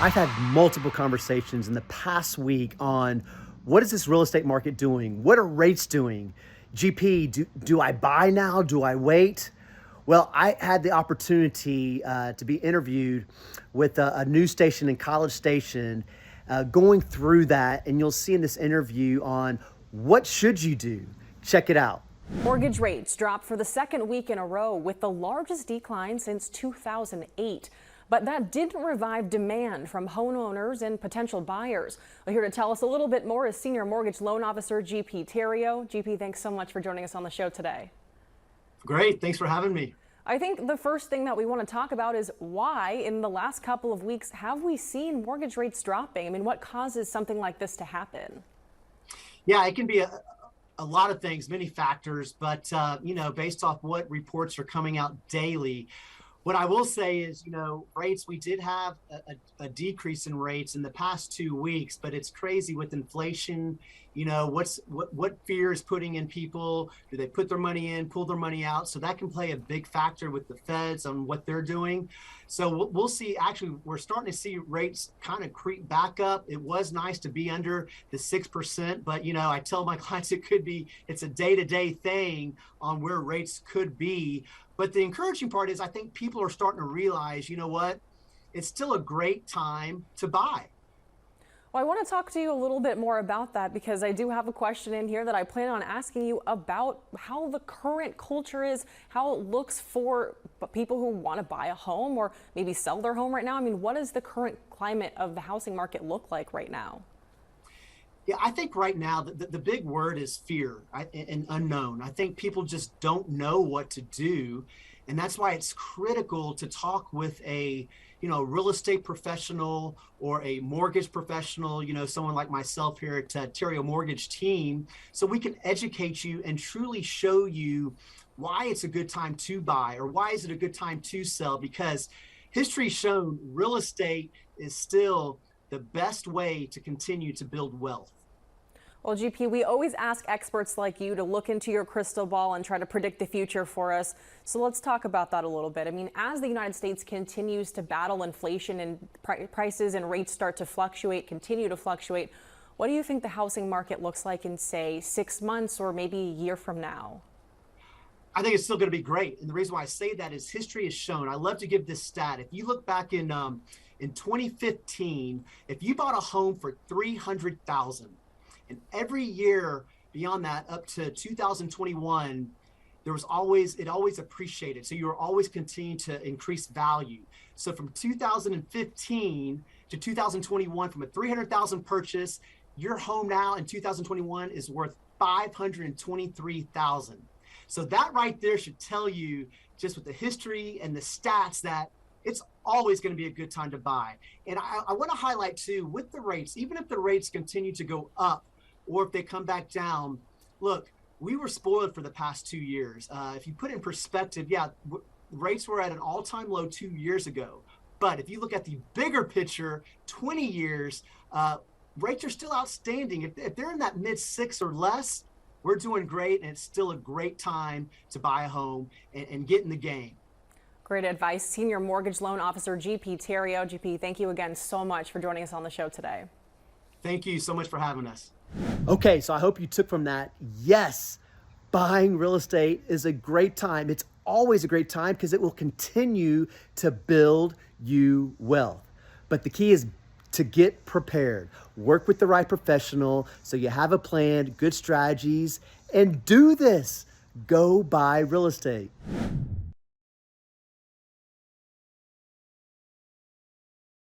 I've had multiple conversations in the past week on what is this real estate market doing? What are rates doing? GP, do I buy now? Do I wait? Well, I had the opportunity to be interviewed with a news station and College Station, going through that, and you'll see in this interview on what should you do. Check it out. Mortgage rates dropped for the second week in a row with the largest decline since 2008. But that didn't revive demand from homeowners and potential buyers. Well, here to tell us a little bit more is Senior Mortgage Loan Officer GP Theriot. GP, thanks so much for joining us on the show today. Great, thanks for having me. I think the first thing that we want to talk about is why in the last couple of weeks have we seen mortgage rates dropping? I mean, what causes something like this to happen? Yeah, it can be a lot of things, many factors, but based off what reports are coming out daily, what I will say is, rates, we did have a decrease in rates in the past 2 weeks, but it's crazy with inflation. What fear is putting in people? Do they put their money in, pull their money out? So that can play a big factor with the feds on what they're doing. So we'll see. Actually, we're starting to see rates kind of creep back up. It was nice to be under the 6%, but I tell my clients it's a day-to-day thing on where rates could be. But the encouraging part is I think people are starting to realize, it's still a great time to buy. Well, I want to talk to you a little bit more about that because I do have a question in here that I plan on asking you about how the current culture is, how it looks for people who want to buy a home or maybe sell their home right now. I mean, what does the current climate of the housing market look like right now? Yeah, I think right now the big word is fear and unknown. I think people just don't know what to do. And that's why it's critical to talk with a real estate professional or a mortgage professional, someone like myself here at Theriot Mortgage Team, so we can educate you and truly show you why it's a good time to buy or why is it a good time to sell, because history's shown real estate is still the best way to continue to build wealth. Well, GP, we always ask experts like you to look into your crystal ball and try to predict the future for us. So let's talk about that a little bit. I mean, as the United States continues to battle inflation and prices and rates start to continue to fluctuate, what do you think the housing market looks like in, say, 6 months or maybe a year from now? I think it's still going to be great. And the reason why I say that is history has shown. I love to give this stat. If you look back in 2015, if you bought a home for $300,000, and every year beyond that, up to 2021, it always appreciated. So you were always continuing to increase value. So from 2015 to 2021, from a 300,000 purchase, your home now in 2021 is worth 523,000. So that right there should tell you, just with the history and the stats, that it's always going to be a good time to buy. And I want to highlight too, with the rates, even if the rates continue to go up, or if they come back down, look, we were spoiled for the past 2 years. If you put it in perspective, yeah, rates were at an all-time low 2 years ago. But if you look at the bigger picture, 20 years, rates are still outstanding. If they're in that mid-6 or less, we're doing great, and it's still a great time to buy a home and get in the game. Great advice. Senior Mortgage Loan Officer GP Theriot. GP, thank you again so much for joining us on the show today. Thank you so much for having us. Okay, so I hope you took from that, yes, buying real estate is a great time. It's always a great time because it will continue to build you wealth. But the key is to get prepared. Work with the right professional so you have a plan, good strategies, and do this. Go buy real estate.